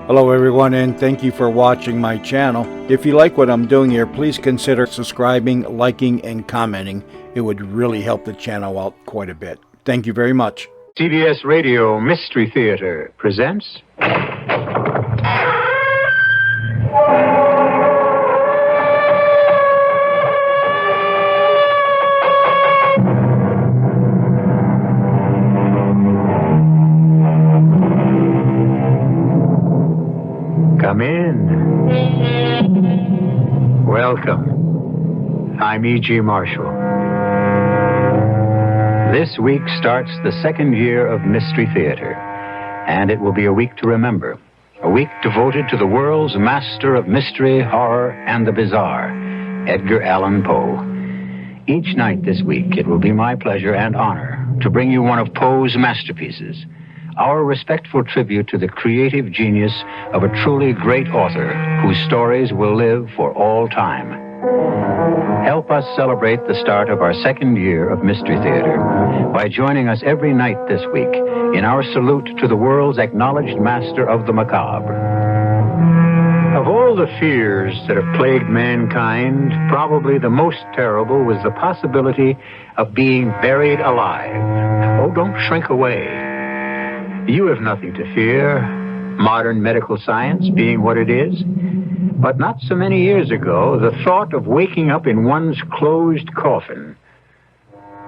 Hello everyone, and thank you for watching my channel. If you like what I'm doing here, please consider subscribing, liking, and commenting. It would really help the channel out quite a bit. Thank you very much. CBS Radio Mystery Theater presents... Come in. Welcome. I'm E.G. Marshall. This week starts the second year of Mystery Theater, and it will be a week to remember. A week devoted to the world's master of mystery, horror, and the bizarre, Edgar Allan Poe. Each night this week, it will be my pleasure and honor to bring you one of Poe's masterpieces, our respectful tribute to the creative genius of a truly great author whose stories will live for all time. Help us celebrate the start of our second year of Mystery Theater by joining us every night this week in our salute to the world's acknowledged master of the macabre. Of all the fears that have plagued mankind, probably the most terrible was the possibility of being buried alive. Oh, don't shrink away. You have nothing to fear, modern medical science being what it is. But not so many years ago, the thought of waking up in one's closed coffin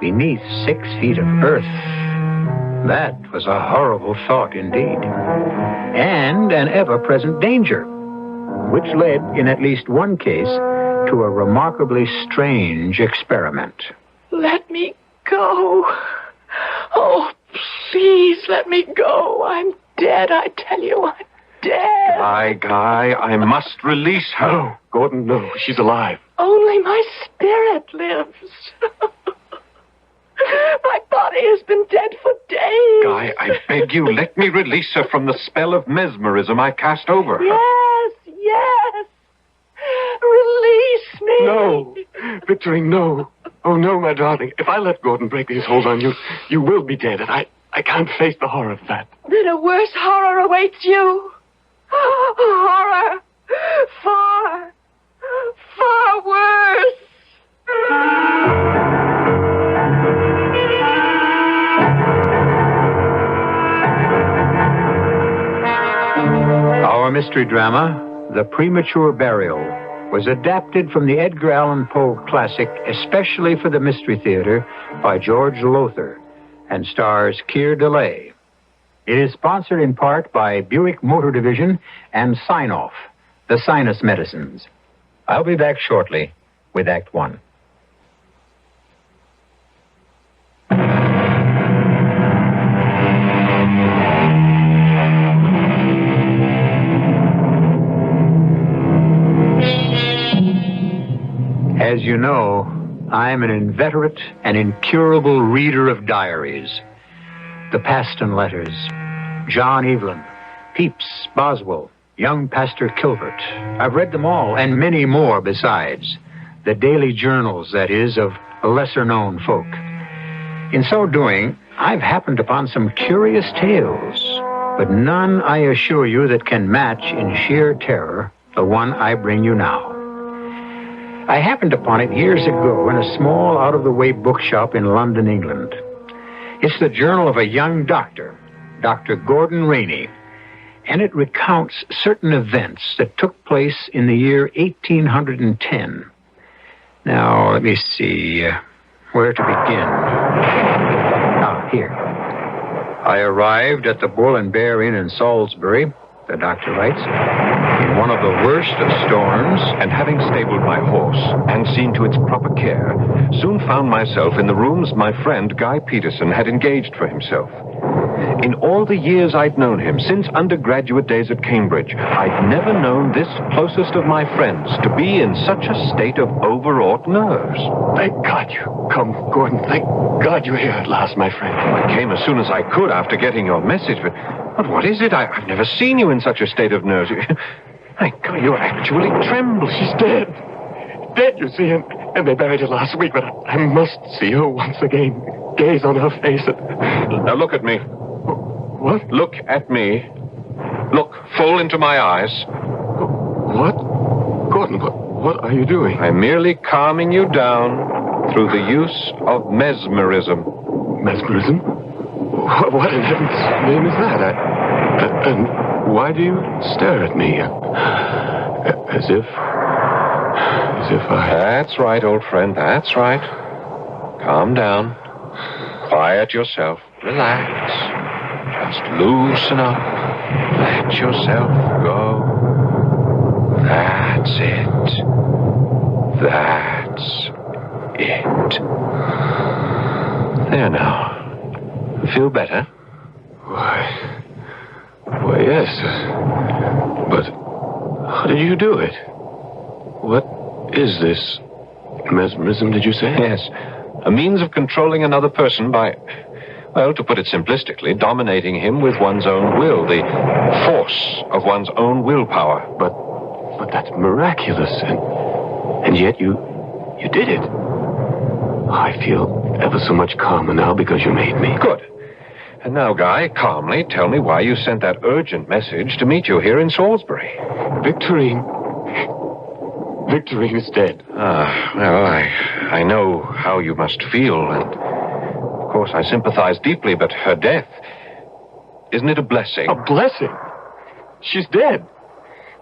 beneath 6 feet of earth, that was a horrible thought indeed. And an ever-present danger, which led, in at least one case, to a remarkably strange experiment. Let me go. Oh, please let me go. I'm dead, I tell you. I'm dead. Guy, I must release her. No, Gordon, no. She's alive. Only my spirit lives. My body has been dead for days. Guy, I beg you, let me release her from the spell of mesmerism I cast over her. Yes, yes. Release me. No. Victory, no. Oh, no, my darling. If I let Gordon break his hold on you, you will be dead, and I can't face the horror of that. Then a worse horror awaits you. Horror. Far, far worse. Our mystery drama, The Premature Burial, was adapted from the Edgar Allan Poe classic, especially for the Mystery Theater, by George Lothar, and stars Keir DeLay. It is sponsored in part by Buick Motor Division and Sign-Off, the sinus medicines. I'll be back shortly with Act One. As you know, I'm an inveterate and incurable reader of diaries. The Paston Letters, John Evelyn, Pepys, Boswell, young Pastor Kilbert. I've read them all, and many more besides. The daily journals, that is, of lesser-known folk. In so doing, I've happened upon some curious tales, but none, I assure you, that can match in sheer terror the one I bring you now. I happened upon it years ago in a small, out-of-the-way bookshop in London, England. It's the journal of a young doctor, Dr. Gordon Rainey, and it recounts certain events that took place in the year 1810. Now, let me see where to begin. Here. I arrived at the Bull and Bear Inn in Salisbury, the doctor writes, in one of the worst of storms, And having stabled my horse and seen to its proper care, soon found myself in the rooms my friend Guy Peterson had engaged for himself. In all the years I'd known him, since undergraduate days at Cambridge, I'd never known this closest of my friends to be in such a state of overwrought nerves. Thank God you come, Gordon. Thank God you're here at last, my friend. I came as soon as I could after getting your message, but what is it? I've never seen you in such a state of nerves. Thank God, you're actually trembling. She's dead. Dead, you see, and they buried her last week, but I must see her once again. Gaze on her face and... Now look at me. What? Look at me. Look full into my eyes. What? Gordon, what are you doing? I'm merely calming you down through the use of mesmerism. Mesmerism? What in heaven's name is that? And why do you stare at me? As if I... That's right, old friend, that's right. Calm down. Quiet yourself. Relax. Just loosen up. Let yourself go. That's it. That's it. There now. Feel better? Why, yes. But how did you do it? What is this? Mesmerism, did you say? Yes. A means of controlling another person by, well, to put it simplistically, dominating him with one's own will, the force of one's own willpower. But that's miraculous, and yet you did it. I feel ever so much calmer now because you made me. Good. And now, Guy, calmly tell me why you sent that urgent message to meet you here in Salisbury. Victorine is dead. Well, I know how you must feel, and of course I sympathize deeply, but her death, isn't it a blessing? A blessing? She's dead.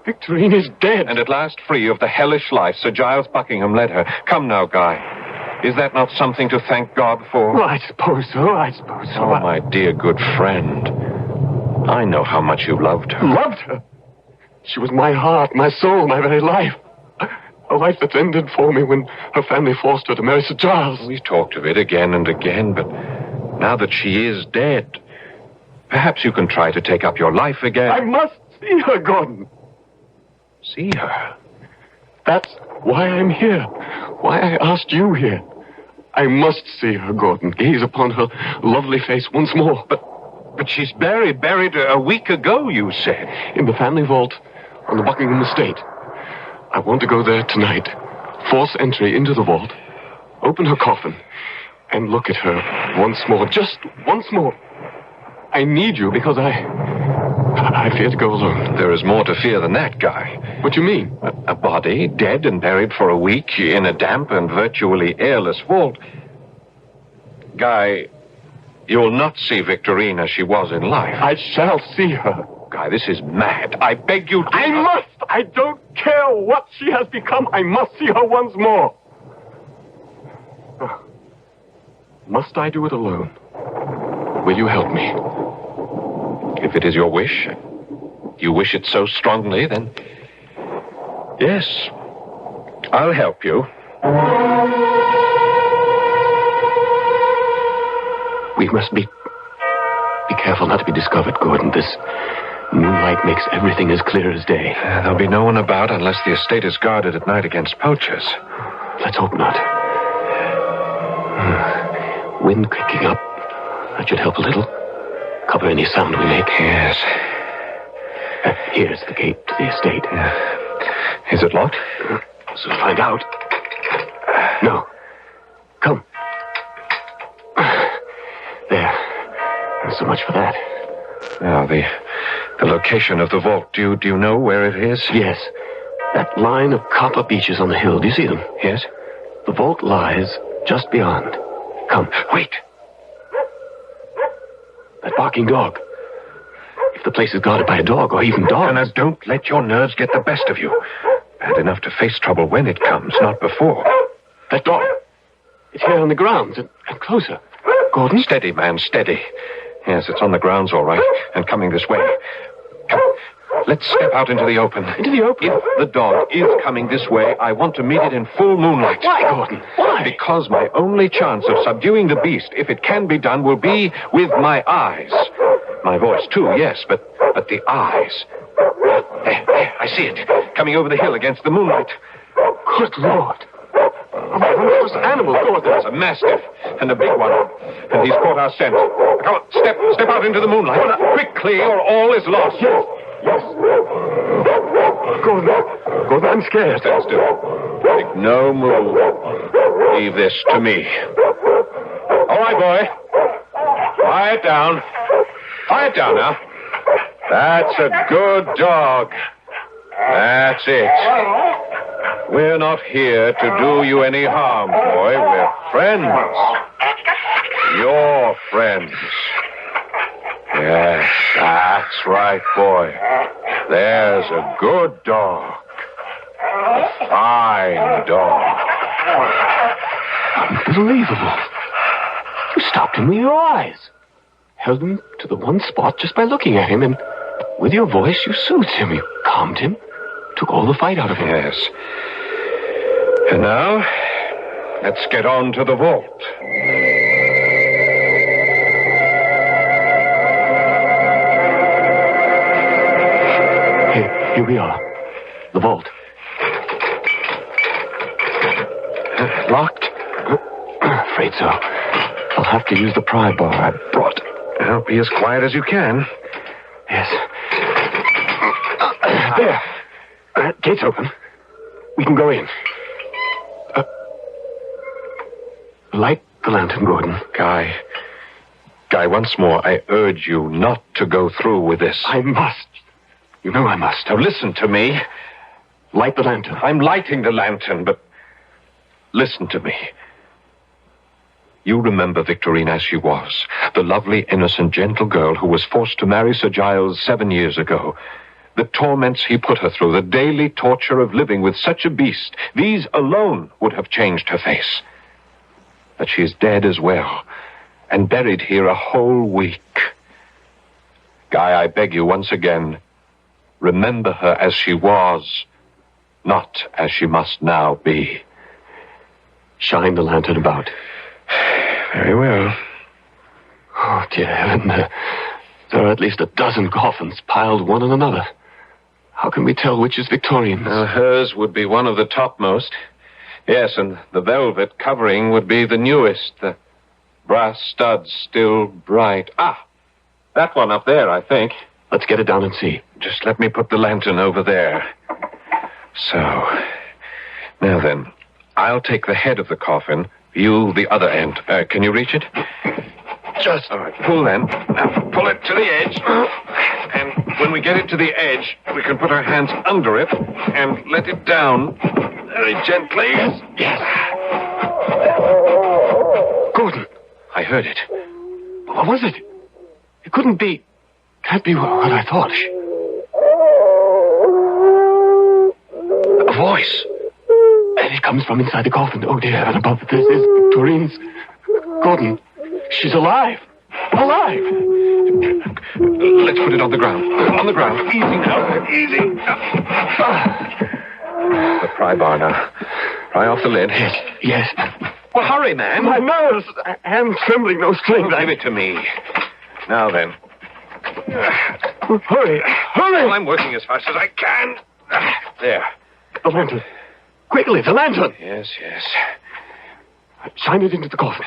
Victorine is dead. And at last free of the hellish life Sir Giles Buckingham led her. Come now, Guy. Is that not something to thank God for? Well, I suppose so. Oh, my dear good friend. I know how much you loved her. Loved her? She was my heart, my soul, my very life. A life that's ended for me when her family forced her to marry Sir Giles. We talked of it again and again, but now that she is dead, perhaps you can try to take up your life again. I must see her, Gordon. See her? That's why I'm here. Why I asked you here. I must see her, Gordon. Gaze upon her lovely face once more. But she's buried a week ago, you said. In the family vault on the Buckingham estate. I want to go there tonight. Force entry into the vault. Open her coffin. And look at her once more. Just once more. I need you because I fear to go alone. There is more to fear than that, Guy. What do you mean? A body, dead and buried for a week in a damp and virtually airless vault. Guy, you'll not see Victorine as she was in life. I shall see her. Guy, this is mad. I beg you to... I must! I don't care what she has become. I must see her once more. Must I do it alone? Will you help me? If it is your wish, you wish it so strongly, then... Yes, I'll help you. We must be careful not to be discovered, Gordon. This moonlight makes everything as clear as day. There'll be no one about unless the estate is guarded at night against poachers. Let's hope not. Wind kicking up. That should help a little. Cover any sound we make. Yes. Here's the gate to the estate. Is it locked? So find out. No. Come. There. So much for that. Now, the location of the vault. Do you know where it is? Yes. That line of copper beeches on the hill. Do you see them? Yes. The vault lies just beyond. Come. Wait. That barking dog. If the place is guarded by a dog or even dogs... Now, don't let your nerves get the best of you. Bad enough to face trouble when it comes, not before. That dog. It's here on the grounds and closer. Gordon? Steady, man, steady. Yes, it's on the grounds, all right, and coming this way. Come, let's step out into the open. Into the open? If the dog is coming this way, I want to meet it in full moonlight. Why, Gordon? Why? Because my only chance of subduing the beast, if it can be done, will be with my eyes. My voice, too, yes, but the eyes. There, I see it, coming over the hill against the moonlight. Good Lord. A monstrous animal, Gordon. It's a mastiff, and a big one. And he's caught our scent. Come on, step out into the moonlight. Quickly, or all is lost. Yes. Gordon, I'm scared. Stand still. Make no move. Leave this to me. All right, boy. Quiet down. Quiet down now. That's a good dog. That's it. We're not here to do you any harm, boy. We're friends. Your friends. Yes, that's right, boy. There's a good dog. A fine dog. Unbelievable. You stopped him with your eyes. Held him to the one spot just by looking at him, and with your voice you soothed him. You calmed him. Took all the fight out of him. Yes. And now, let's get on to the vault. Here we are. The vault. Locked? Afraid so. I'll have to use the pry bar I brought. Well, be as quiet as you can. Yes. There. Gate's open. We can go in. Light the lantern, Gordon. Guy, once more, I urge you not to go through with this. I must. You know I must. Now listen to me. Light the lantern. I'm lighting the lantern, but listen to me. You remember Victorine as she was, the lovely, innocent, gentle girl who was forced to marry Sir Giles 7 years ago. The torments he put her through, the daily torture of living with such a beast, these alone would have changed her face. But she is dead as well, and buried here a whole week. Guy, I beg you once again, remember her as she was, not as she must now be. Shine the lantern about. Very well. Oh, dear heaven. There are at least a dozen coffins piled one on another. How can we tell which is Victorian's? Hers would be one of the topmost. Yes, and the velvet covering would be the newest. The brass studs still bright. Ah, that one up there, I think. Let's get it down and see. Just let me put the lantern over there. So, now then, I'll take the head of the coffin, you the other end. Can you reach it? Just all right. Pull then. Now, pull it to the edge. And when we get it to the edge, we can put our hands under it and let it down very gently. Yes. Gordon. I heard it. What was it? It couldn't be. Can't be what I thought. A voice. And it comes from inside the coffin. Oh, dear. And above this is Victorine's. Gordon. She's alive. Alive. Let's put it on the ground. On the ground. Easy now. Easy. The pry bar now. Pry off the lid. Yes. Well, hurry, man. My nerves. I'm trembling those strings. Give it to me. Now then. Hurry. Hurry. Well, I'm working as fast as I can. There. The lantern. Quickly, the lantern. Yes, yes. Shine it into the coffin.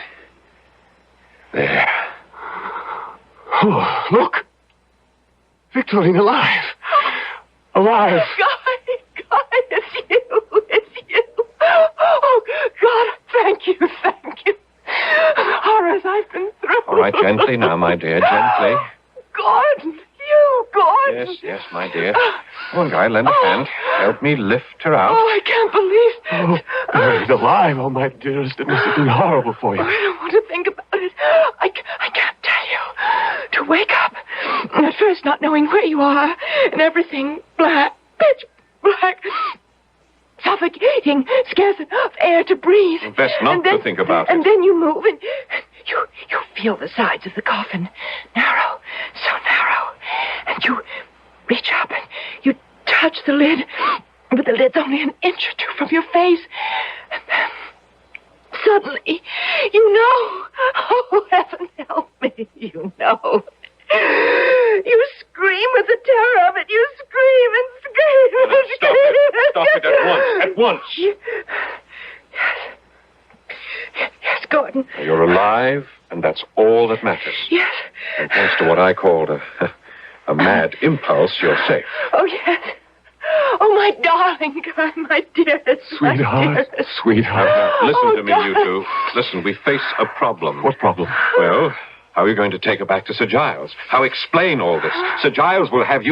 There. Oh, look. Victorine alive. Alive. Guy, it's you. It's you. Oh, God, thank you. Horrors I've been through. All right, gently now, my dear, gently. Gordon, Gordon. Yes, my dear. Come on, Guy, lend a hand. Help me lift her out. Oh, I can't believe it. Oh, buried alive. Oh, my dearest, it must have been horrible for you. I don't want to think about it. I can't tell you. To wake up, and at first not knowing where you are, and everything black, pitch black, suffocating, scarce enough air to breathe. Best not to think about it. And then you move, and you feel the sides of the coffin narrow, so narrow, and you reach up and you touch the lid, but the lid's only an inch or two from your face, and then suddenly, you know. Oh, heaven help me, you know. You scream with the terror of it. You scream and scream and Stop scream. it. Stop it at once. At once. Yes, Gordon. You're alive, and that's all that matters. Yes. And thanks to what I called a mad impulse, you're safe. Oh, yes. Oh, my darling, God, my dearest. Sweetheart. Sweetheart. Now, listen Oh, to me, you God. two. Listen, we face a problem. What problem? Well, How are you going to take her back to Sir Giles? How explain all this? Sir Giles will have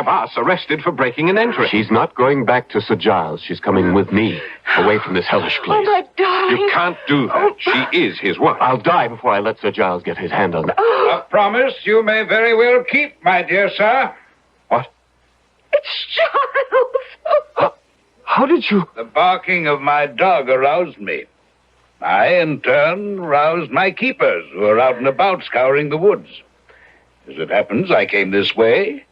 us arrested for breaking and entering. She's not going back to Sir Giles. She's coming with me, away from this hellish place. Oh, my darling. You can't do that. She is his wife. I'll die before I let Sir Giles get his hand on her. A promise you may very well keep, my dear sir. What? It's Giles. How did you... The barking of my dog aroused me. I, in turn, roused my keepers, who are out and about scouring the woods. As it happens, I came this way,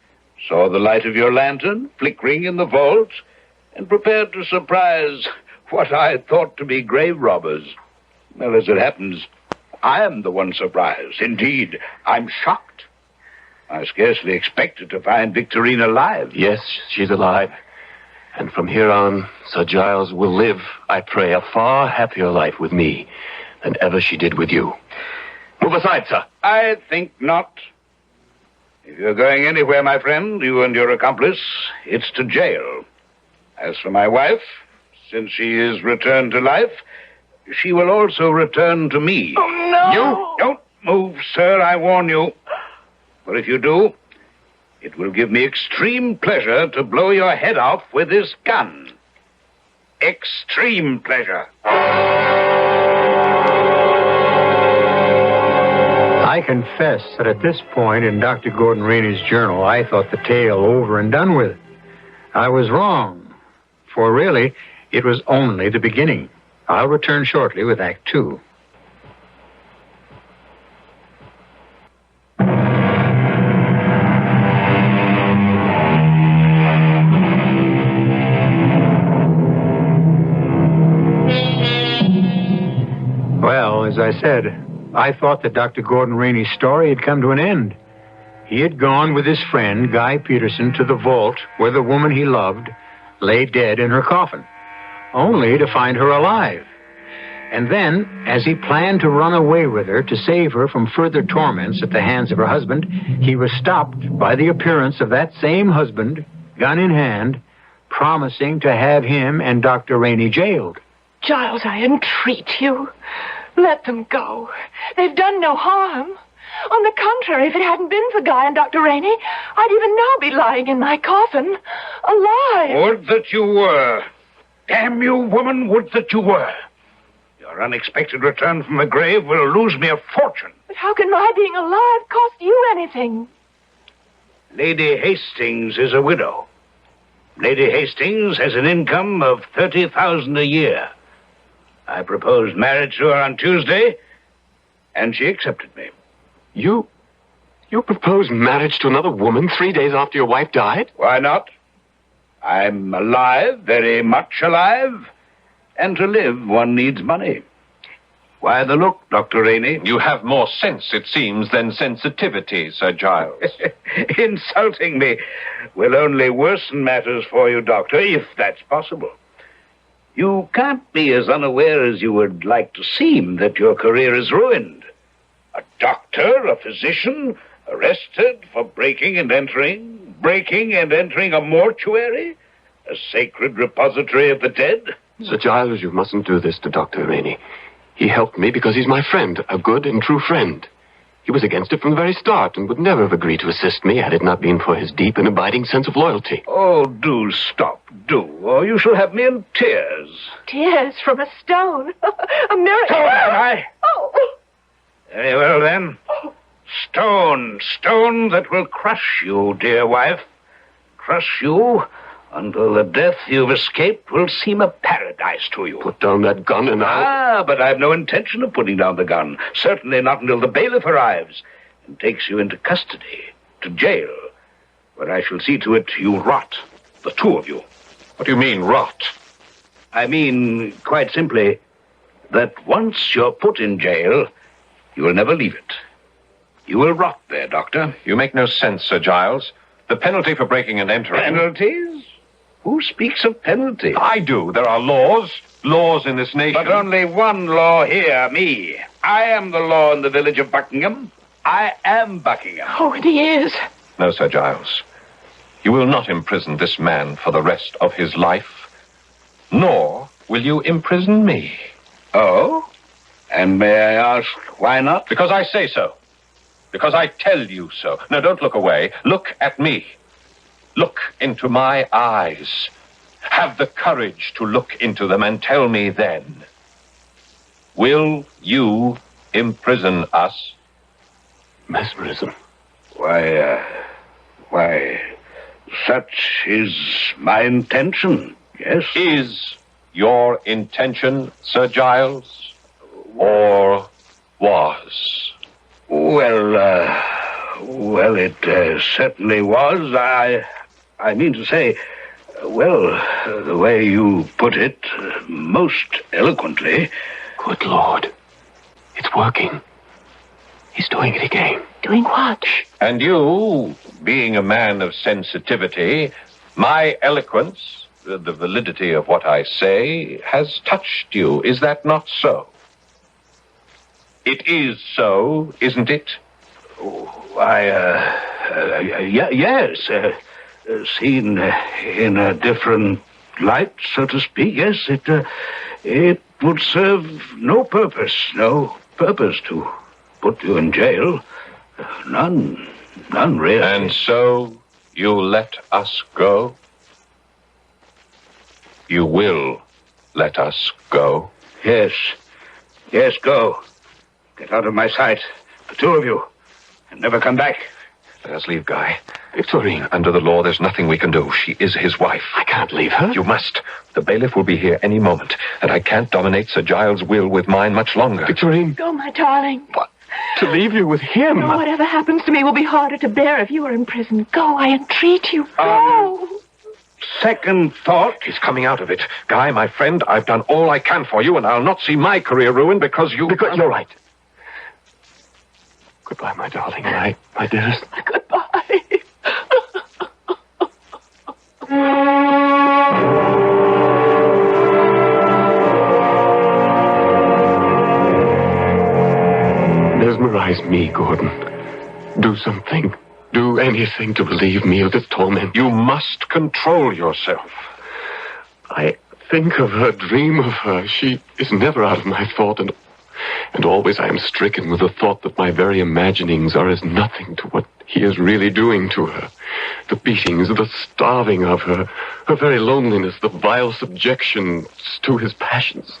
saw the light of your lantern flickering in the vault, and prepared to surprise what I thought to be grave robbers. Well, as it happens, I am the one surprised. Indeed, I'm shocked. I scarcely expected to find Victorine alive. Yes, she's alive. And from here on, Sir Giles will live, I pray, a far happier life with me than ever she did with you. Move aside, sir. I think not. If you're going anywhere, my friend, you and your accomplice, it's to jail. As for my wife, since she is returned to life, she will also return to me. Oh, no. You don't move, sir, I warn you. For if you do, it will give me extreme pleasure to blow your head off with this gun. Extreme pleasure. I confess that at this point in Dr. Gordon Rainey's journal, I thought the tale over and done with. I was wrong, for really, it was only the beginning. I'll return shortly with Act 2. Well, as I said, I thought that Dr. Gordon Rainey's story had come to an end. He had gone with his friend, Guy Peterson, to the vault where the woman he loved lay dead in her coffin, only to find her alive. And then, as he planned to run away with her to save her from further torments at the hands of her husband, he was stopped by the appearance of that same husband, gun in hand, promising to have him and Dr. Rainey jailed. Giles, I entreat you. Let them go. They've done no harm. On the contrary, if it hadn't been for Guy and Dr. Rainey, I'd even now be lying in my coffin, alive. Would that you were. Damn you, woman, would that you were. Your unexpected return from the grave will lose me a fortune. But how can my being alive cost you anything? Lady Hastings is a widow. Lady Hastings has an income of $30,000 a year. I proposed marriage to her on Tuesday, and she accepted me. You proposed marriage to another woman 3 days after your wife died? Why not? I'm alive, very much alive, and to live one needs money. Why the look, Dr. Rainey? You have more sense, it seems, than sensitivity, Sir Giles. Insulting me will only worsen matters for you, Doctor, if that's possible. You can't be as unaware as you would like to seem that your career is ruined. A doctor, a physician, arrested for breaking and entering a mortuary, a sacred repository of the dead. Sir Giles, you mustn't do this to Dr. Rainey. He helped me because he's my friend, a good and true friend. He was against it from the very start and would never have agreed to assist me had it not been for his deep and abiding sense of loyalty. Oh, do stop, do, or you shall have me in tears. Tears from a stone. A miracle. So am I. Oh. Very well, then. Stone that will crush you, dear wife. Crush you until the death you've escaped will seem a paradise to you. Put down that gun and I'll... But I've no intention of putting down the gun. Certainly not until the bailiff arrives and takes you into custody, to jail, where I shall see to it you rot, the two of you. What do you mean, rot? I mean, quite simply, that once you're put in jail, you will never leave it. You will rot there, Doctor. You make no sense, Sir Giles. The penalty for breaking and entering... Penalties? Who speaks of penalty? I do. There are laws in this nation. But only one law here, me. I am the law in the village of Buckingham. I am Buckingham. Oh, and he is. No, Sir Giles. You will not imprison this man for the rest of his life, nor will you imprison me. Oh? And may I ask why not? Because I say so. Because I tell you so. Now, don't look away. Look at me. Look into my eyes. Have the courage to look into them and tell me then. Will you imprison us? Mesmerism. Why, such is my intention, yes. Is your intention, Sir Giles, or was? Well, it certainly was. I mean to say, the way you put it, most eloquently. Good Lord. It's working. He's doing it again. Doing what? And you, being a man of sensitivity, my eloquence, the validity of what I say, has touched you. Is that not so? It is so, isn't it? Yes. Seen in a different light, so to speak, yes, it would serve no purpose to put you in jail. None really. And so you let us go? You will let us go? Yes, go. Get out of my sight, the two of you, and never come back. Let us leave, Guy. Victorine, under the law, there's nothing we can do. She is his wife. I can't leave her. You must. The bailiff will be here any moment, and I can't dominate Sir Giles' will with mine much longer. Victorine. Go, my darling. What? To leave you with him. No, whatever happens to me will be harder to bear if you are in prison. Go, I entreat you. Go. Second thought. He's coming out of it. Guy, my friend, I've done all I can for you, and I'll not see my career ruined because you... Because you're right. Goodbye, my darling, my dearest. Goodbye. Mesmerize me, Gordon. Do something. Do anything to relieve me of this torment. You must control yourself. I think of her, dream of her. She is never out of my thought, and always I am stricken with the thought that my very imaginings are as nothing to what he is really doing to her. The beatings, the starving of her, her very loneliness, the vile subjection to his passions.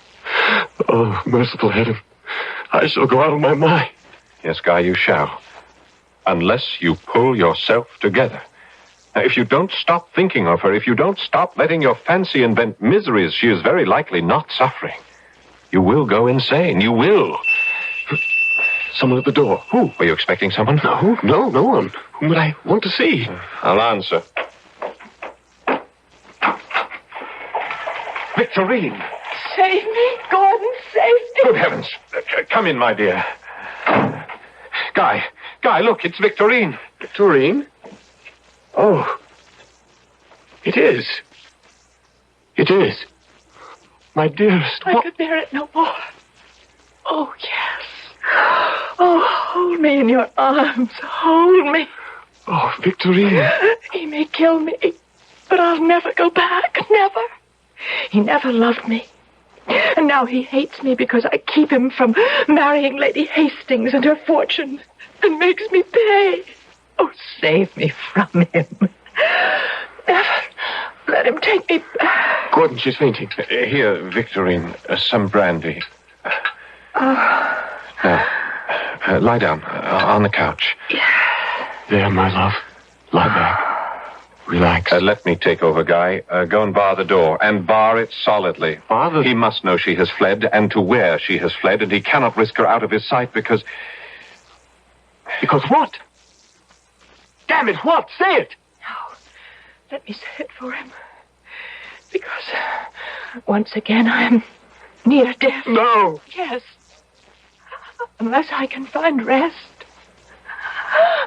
Oh, merciful heaven, I shall go out of my mind. Yes, Guy, you shall. Unless you pull yourself together. Now, if you don't stop thinking of her, if you don't stop letting your fancy invent miseries she is very likely not suffering, you will go insane. You will. Someone at the door. Who? Were you expecting someone? No one. Whom would I want to see? I'll answer. Victorine! Save me, Gordon, save me. Good heavens. Come in, my dear. Guy, look, it's Victorine. Victorine? Oh. It is. My dearest. I could bear it no more. Oh, yes. Oh, hold me in your arms. Hold me. Oh, Victorine. He may kill me, but I'll never go back. Never. He never loved me. And now he hates me because I keep him from marrying Lady Hastings and her fortune and makes me pay. Oh, save me from him. Never let him take me back. Gordon, she's fainting. Here, Victorine, some brandy. Now, lie down on the couch. There, my love. Lie back. Relax. Let me take over, Guy. Go and bar the door, and bar it solidly. Bar He must know she has fled, and to where she has fled, and he cannot risk her out of his sight because... Because what? Damn it, what? Say it! No, let me say it for him. Because once again I am near death. No! Yes. Unless I can find rest.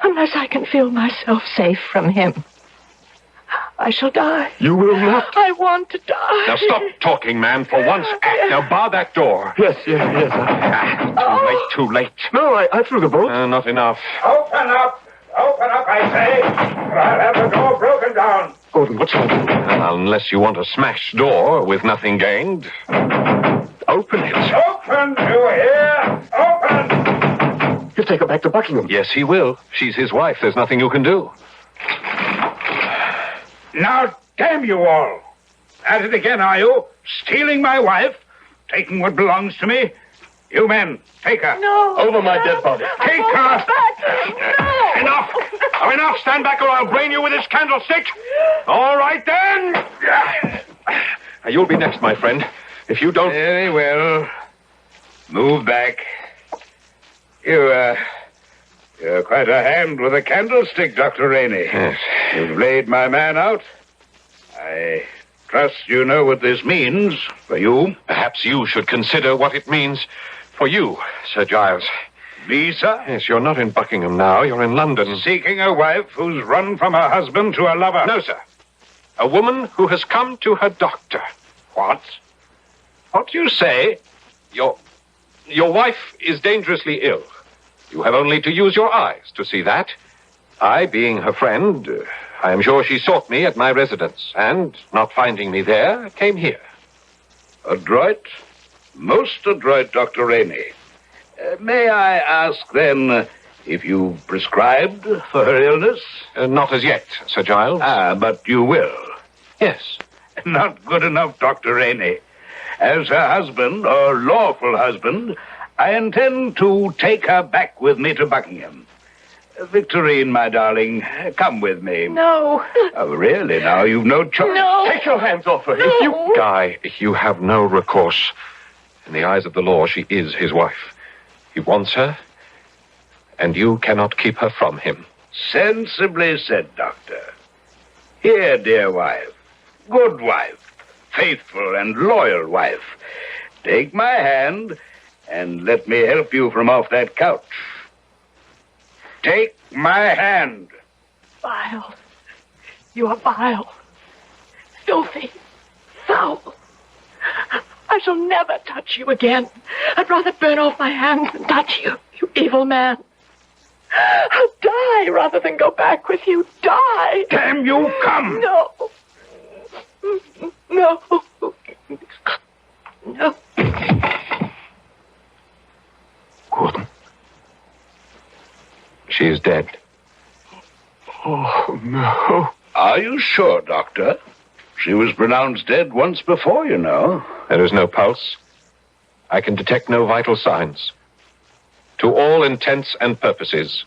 Unless I can feel myself safe from him. I shall die. You will not. I want to die. Now stop talking, man. For once, act. Now bar that door. Yes. Too late. No, I threw the bolt. Not enough. Open up, I say, or I'll have the door broken down. Gordon, what shall I do? Well, unless you want a smashed door with nothing gained. Open it. Open, you hear? Open! take her back to Buckingham. Yes, he will. She's his wife. There's nothing you can do. Now, damn you all. At it again, are you? Stealing my wife? Taking what belongs to me? You men, take her. No. Over my dead body. Take her. No. Enough! Oh, enough! Stand back or I'll brain you with this candlestick! All right, then! You'll be next, my friend. If you don't... Very well. Move back. You're quite a hand with a candlestick, Dr. Rainey. Yes. You've laid my man out. I trust you know what this means for you. Perhaps you should consider what it means for you, Sir Giles. Me, sir? Yes, you're not in Buckingham now. You're in London. Seeking a wife who's run from her husband to a lover. No, sir. A woman who has come to her doctor. What? What do you say? Your wife is dangerously ill. You have only to use your eyes to see that. I, being her friend, I am sure she sought me at my residence, and, not finding me there, came here. Adroit? Most adroit, Dr. Rainey. May I ask, then, if you prescribed for her illness? Not as yet, Sir Giles. But you will. Yes. Not good enough, Dr. Rainey. As her husband, or lawful husband, I intend to take her back with me to Buckingham. Victorine, my darling, come with me. No. Oh, really, now? You've no choice. No. Take your hands off her. No. Guy, you have no recourse. In the eyes of the law, she is his wife. He wants her, and you cannot keep her from him. Sensibly said, Doctor. Here, dear wife, good wife, faithful and loyal wife, take my hand and let me help you from off that couch. Take my hand. Vile. You are vile. Filthy. Foul. I shall never touch you again. I'd rather burn off my hands than touch you, you evil man. I'll die rather than go back with you. Die. Damn you, come. No. No. No. Gordon. She is dead. Oh, no. Are you sure, Doctor? She was pronounced dead once before, you know. There is no pulse. I can detect no vital signs. To all intents and purposes,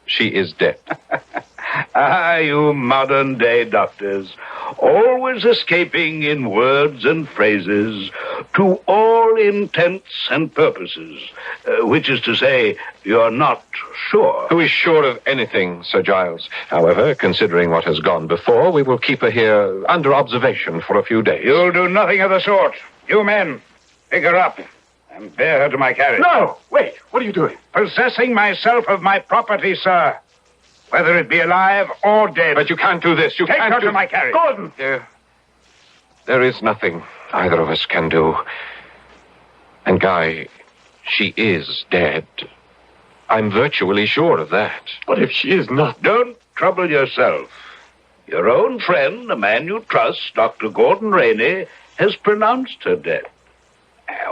she is dead. You modern-day doctors, always escaping in words and phrases, to all intents and purposes, which is to say, you're not sure. Who is sure of anything, Sir Giles? However, considering what has gone before, we will keep her here under observation for a few days. You'll do nothing of the sort. You men, pick her up and bear her to my carriage. No! Wait, what are you doing? Possessing myself of my property, sir, whether it be alive or dead. But you can't do this. You Take can't her do... to my carriage. Gordon! There is nothing either of us can do. And Guy, she is dead. I'm virtually sure of that. But if she is not... Don't trouble yourself. Your own friend, a man you trust, Dr. Gordon Rainey, has pronounced her dead.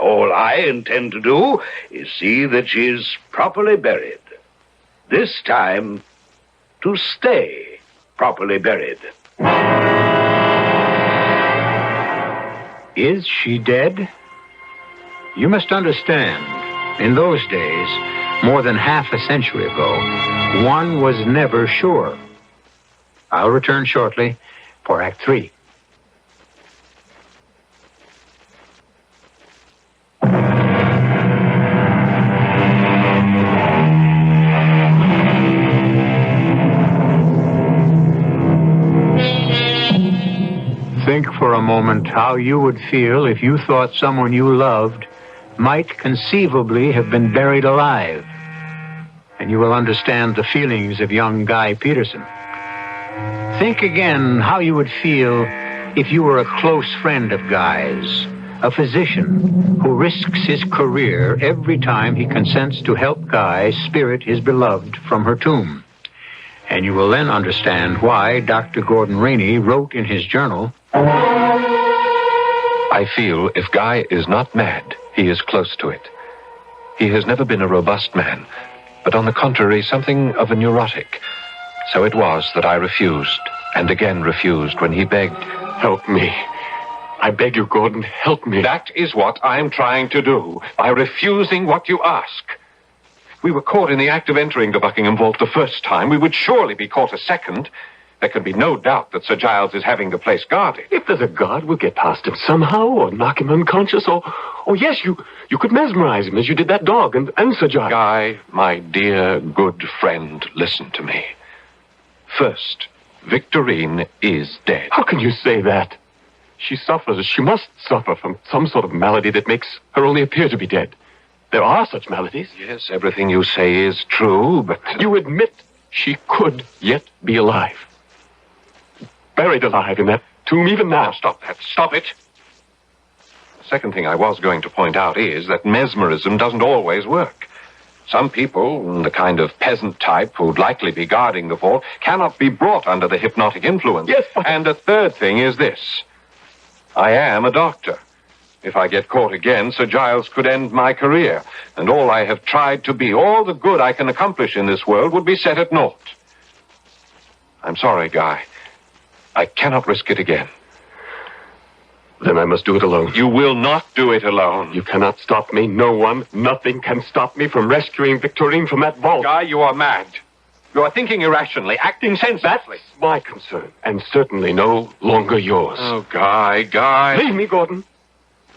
All I intend to do is see that she is properly buried. This time, to stay properly buried. Is she dead? You must understand, in those days, more than half a century ago, one was never sure. I'll return shortly for Act 3. Think for a moment how you would feel if you thought someone you loved might conceivably have been buried alive. And you will understand the feelings of young Guy Peterson. Think again how you would feel if you were a close friend of Guy's, a physician who risks his career every time he consents to help Guy spirit his beloved from her tomb. And you will then understand why Dr. Gordon Rainey wrote in his journal, I feel if Guy is not mad, he is close to it. He has never been a robust man, but on the contrary, something of a neurotic. So it was that I refused, and again refused when he begged. Help me. I beg you, Gordon, help me. That is what I'm trying to do, by refusing what you ask. If we were caught in the act of entering the Buckingham Vault the first time, we would surely be caught a second. There can be no doubt that Sir Giles is having the place guarded. If there's a guard, we'll get past him somehow, or knock him unconscious, or yes, you could mesmerize him as you did that dog and Sir Giles. Guy, my dear, good friend, listen to me. First, Victorine is dead. How can you say that? She suffers, she must suffer from some sort of malady that makes her only appear to be dead. There are such maladies. Yes, everything you say is true, but... You admit she could yet be alive. Buried alive in that tomb even now. Now, stop that. Stop it. The second thing I was going to point out is that mesmerism doesn't always work. Some people, the kind of peasant type who'd likely be guarding the vault, cannot be brought under the hypnotic influence. Yes, but... And the third thing is this. I am a doctor. If I get caught again, Sir Giles could end my career, and all I have tried to be, all the good I can accomplish in this world, would be set at naught. I'm sorry, Guy. I cannot risk it again. Then I must do it alone. You will not do it alone. You cannot stop me. No one, nothing can stop me from rescuing Victorine from that vault. Guy, you are mad. You are thinking irrationally, acting senselessly. That's my concern, and certainly no longer yours. Oh, Guy. Leave me, Gordon.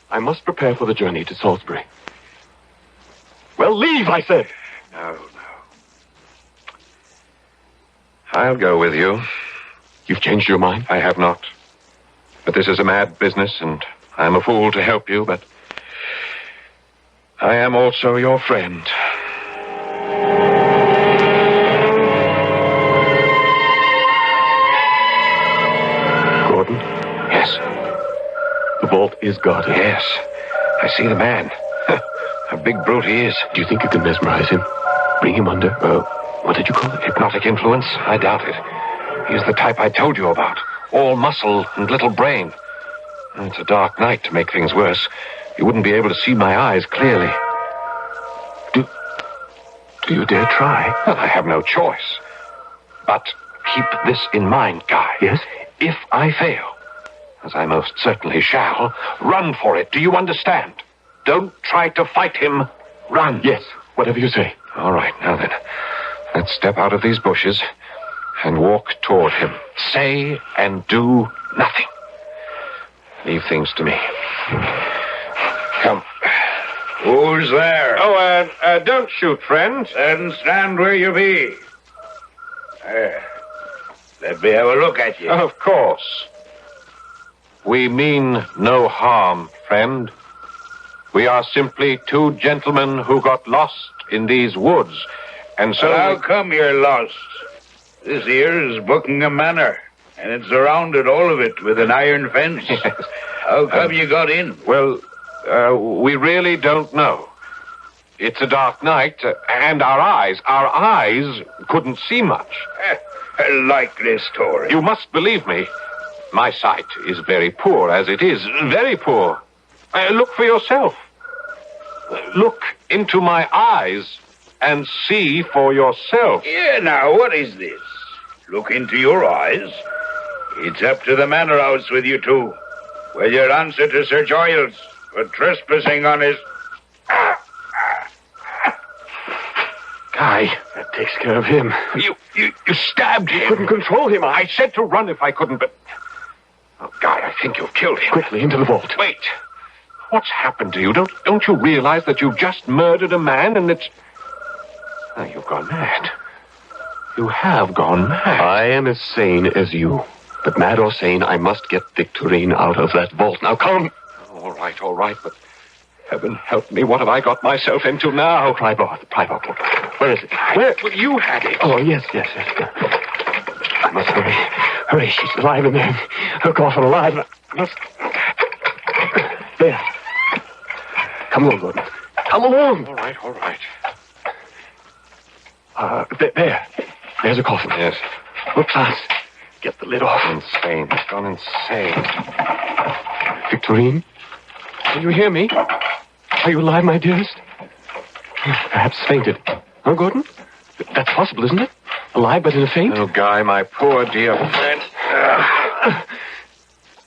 I must prepare for the journey to Salisbury. Well, leave, I said. No. I'll go with you. You've changed your mind? I have not. But this is a mad business, and I'm a fool to help you, but I am also your friend. Gordon? Yes. The vault is guarded. Yes. I see the man. A big brute he is. Do you think you can mesmerize him? Bring him under, what did you call it? Hypnotic influence? I doubt it. He's the type I told you about. All muscle and little brain. It's a dark night to make things worse. You wouldn't be able to see my eyes clearly. Do you dare try? Well, I have no choice. But keep this in mind, Guy. Yes? If I fail, as I most certainly shall, run for it. Do you understand? Don't try to fight him. Run. Yes, whatever you say. All right, now then. Let's step out of these bushes and walk toward him. Say and do nothing. Leave things to me. Come. Who's there? Oh, don't shoot, friend. Then stand where you be. Let me have a look at you. Of course. We mean no harm, friend. We are simply two gentlemen who got lost in these woods, and so... Well, how come you're lost? This here is Buckingham Manor, and it's surrounded, all of it, with an iron fence. How come you got in? Well, we really don't know. It's a dark night, and our eyes couldn't see much. I like this story. You must believe me. My sight is very poor as it is. Very poor. Look for yourself. Look into my eyes and see for yourself. Yeah, now, what is this? Look into your eyes? It's up to the manor house with you two. With your answer to Sir Giles for trespassing on his... Guy, that takes care of him. You stabbed him. Couldn't control him. I said to run if I couldn't, but... Oh, Guy, I think you've killed him. Quickly, into the vault. Wait. What's happened to you? Don't you realize that you've just murdered a man and it's... Oh, you've gone mad. You have gone mad. I am as sane as you. But mad or sane, I must get Victorine out of that vault. Now, come. All right, but heaven help me. What have I got myself into now? Private. Where is it? Where? Well, you had it. Oh, yes. I must hurry. Hurry, she's alive in there. Her coffin alive. I must... There. Come along, Gordon. Come along. All right. There. There's a coffin. Yes. Look fast. Get the lid off. Insane. It's gone insane. Victorine? Can you hear me? Are you alive, my dearest? Perhaps fainted. Huh, Gordon? That's possible, isn't it? Alive but in a faint? Oh, Guy, my poor dear friend.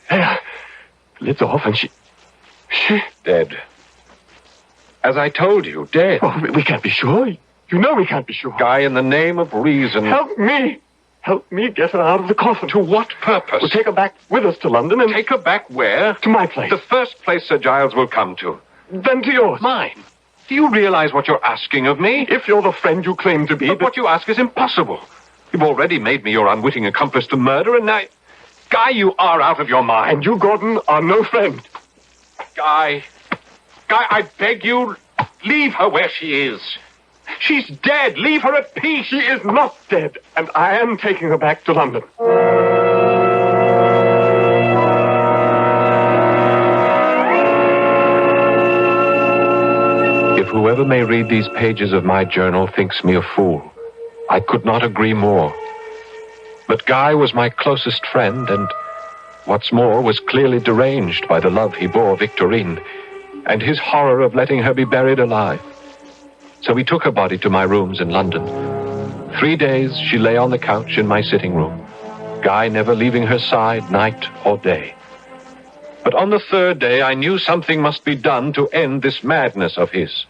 There. Lid's off and she... Dead. As I told you, dead. Oh, we can't be sure. You know we can't be sure. Guy, in the name of reason... Help me! Help me get her out of the coffin. To what purpose? We'll take her back with us to London and... Take her back where? To my place. The first place Sir Giles will come to. Then to yours. Mine. Do you realize what you're asking of me? If you're the friend you claim to be... But what you ask is impossible. You've already made me your unwitting accomplice to murder, and now... Guy, you are out of your mind. And you, Gordon, are no friend. Guy, I beg you, leave her where she is. She's dead. Leave her at peace. She is not dead, and I am taking her back to London. If whoever may read these pages of my journal thinks me a fool, I could not agree more. But Guy was my closest friend, and what's more, was clearly deranged by the love he bore Victorine, and his horror of letting her be buried alive. So we took her body to my rooms in London. 3 days she lay on the couch in my sitting room, Guy never leaving her side night or day. But on the 3rd day I knew something must be done to end this madness of his.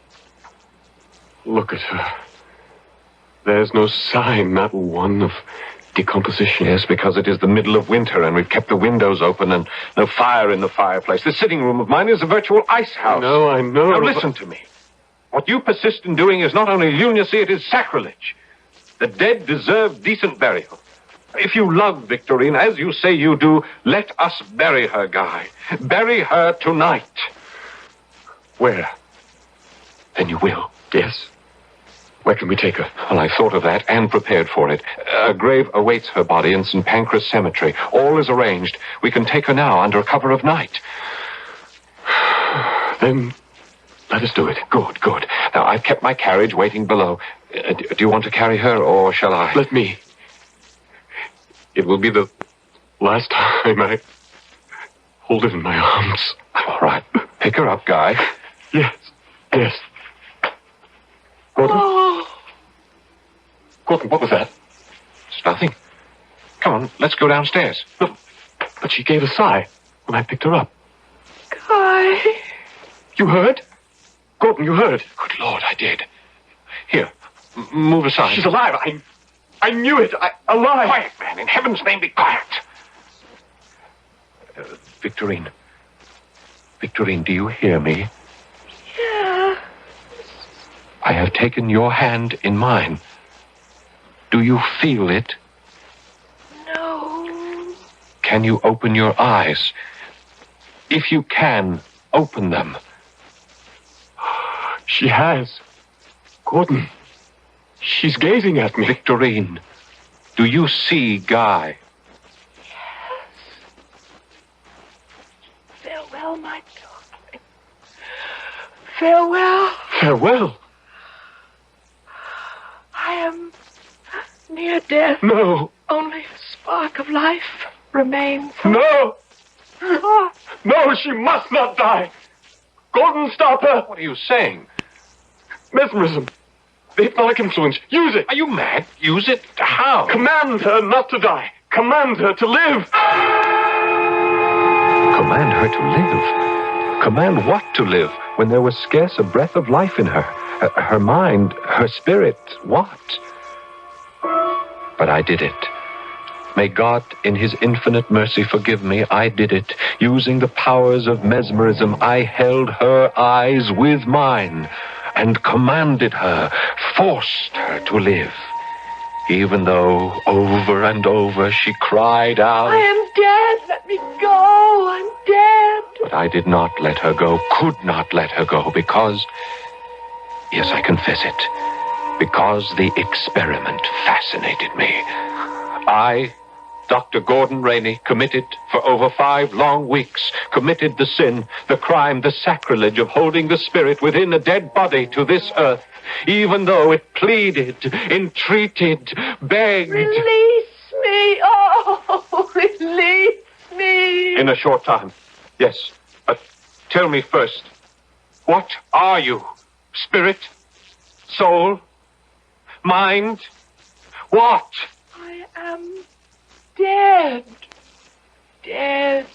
Look at her. There's no sign, not one, of decomposition. Yes, because it is the middle of winter and we've kept the windows open and no fire in the fireplace. The sitting room of mine is a virtual ice house. I know. Now listen to me. What you persist in doing is not only lunacy, it is sacrilege. The dead deserve decent burial. If you love Victorine, as you say you do, let us bury her, Guy. Bury her tonight. Where? Then you will. Yes. Where can we take her? Well, I thought of that and prepared for it. A grave awaits her body in St. Pancras Cemetery. All is arranged. We can take her now under cover of night. Then let us do it. Good, good. Now, I've kept my carriage waiting below. Do you want to carry her, or shall I? Let me. It will be the last time I hold it in my arms. All right. Pick her up, Guy. Yes. Gordon? Oh. Gordon, what was that? It's nothing. Come on, let's go downstairs. Look, but she gave a sigh when I picked her up. Guy. You heard? Gordon, you heard? Good Lord, I did. Here, move aside. She's alive. I knew it. Alive. Quiet, man. In heaven's name, be quiet. Victorine. Victorine, do you hear me? Yeah. I have taken your hand in mine. Do you feel it? No. Can you open your eyes? If you can, open them. She has. Gordon, she's gazing at me. Victorine, do you see Guy? Farewell, my darling. Farewell. Farewell? I am near death. No. Only a spark of life remains. No. Ah. No, she must not die. Gordon, stop her. What are you saying? Mesmerism. The hypnotic influence. Use it. Are you mad? Use it? How? Command her not to die. Command her to live. Command her to live? Command what to live when there was scarce a breath of life in her? Her mind, her spirit, what? But I did it. May God, in his infinite mercy, forgive me. I did it. Using the powers of mesmerism, I held her eyes with mine and commanded her, forced her to live. Even though over and over she cried out, I am dead. Let me go. I'm dead. but I did not let her go, could not let her go, because, yes, I confess it, because the experiment fascinated me. I, Dr. Gordon Rainey, committed for over 5 long weeks, committed the sin, the crime, the sacrilege of holding the spirit within a dead body to this earth, even though it pleaded, entreated, begged. Release me. Oh, release me. In a short time, yes. But tell me first, what are you? Spirit? Soul? Mind? What? I am dead. Dead.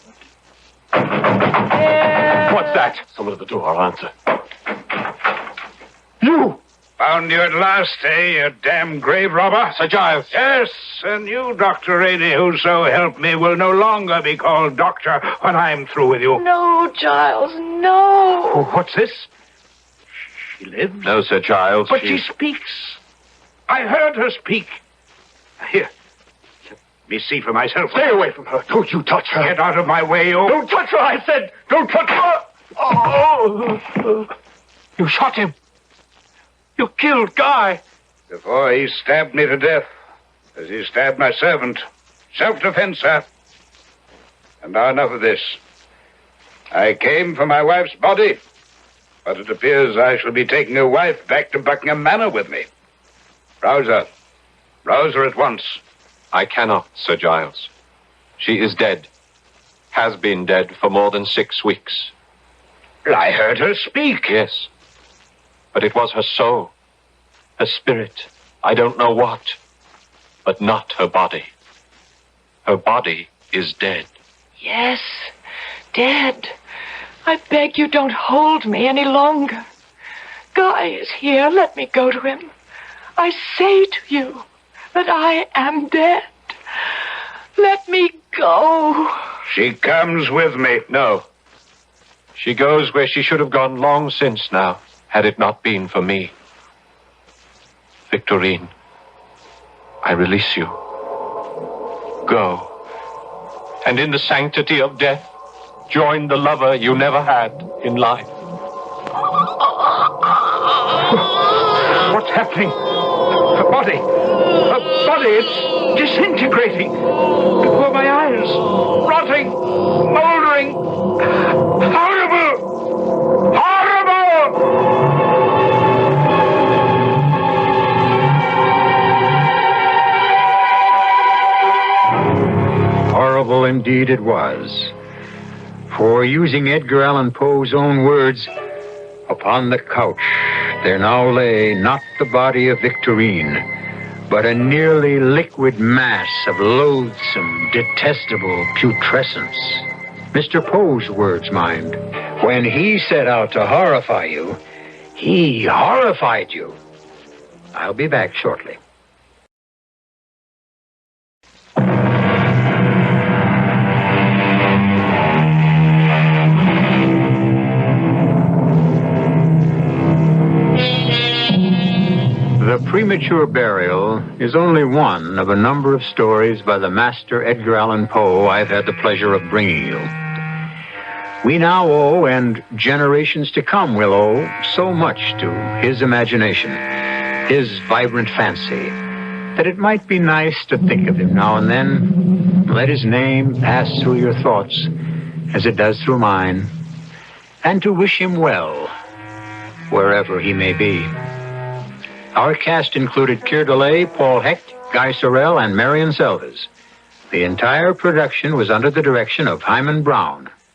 Dead. What's that? Someone at the door. I'll answer. You! Found you at last, eh, you damn grave robber? Sir Giles. Yes, and you, Dr. Rainey, who so help me, will no longer be called doctor when I'm through with you. No, Giles, no. Oh, what's this? She lives? No, Sir Giles. But she speaks. I heard her speak. Here, let me see for myself. Stay away from her. Don't you touch her. Get out of my way, you. Don't touch her, I said. Don't touch her. Oh. You shot him. You killed Guy. Before he stabbed me to death, as he stabbed my servant. Self-defense, sir. And now enough of this. I came for my wife's body, but it appears I shall be taking her wife back to Buckingham Manor with me. Rouse her. Rouse her at once. I cannot, Sir Giles. She is dead. Has been dead for more than 6 weeks. I heard her speak. Yes. But it was her soul. Her spirit. I don't know what. But not her body. Her body is dead. Yes, dead. I beg you don't hold me any longer. Guy is here. Let me go to him. I say to you that I am dead. Let me go. She comes with me. No. She goes where she should have gone long since now, had it not been for me. Victorine, I release you. Go. And in the sanctity of death, join the lover you never had in life. What's happening? Her body. Her body. It's disintegrating. Before my eyes. Rotting. Moldering. Horrible. Horrible. Horrible indeed it was. For using Edgar Allan Poe's own words, upon the couch there now lay not the body of Victorine, but a nearly liquid mass of loathsome, detestable putrescence. Mr. Poe's words, mind. When he set out to horrify you, he horrified you. I'll be back shortly. The Premature Burial is only one of a number of stories by the master Edgar Allan Poe I've had the pleasure of bringing you. We now owe, and generations to come will owe, so much to his imagination, his vibrant fancy, that it might be nice to think of him now and then, let his name pass through your thoughts as it does through mine, and to wish him well, wherever he may be. Our cast included Keir DeLay, Paul Hecht, Guy Sorel, and Marion Selves. The entire production was under the direction of Hyman Brown.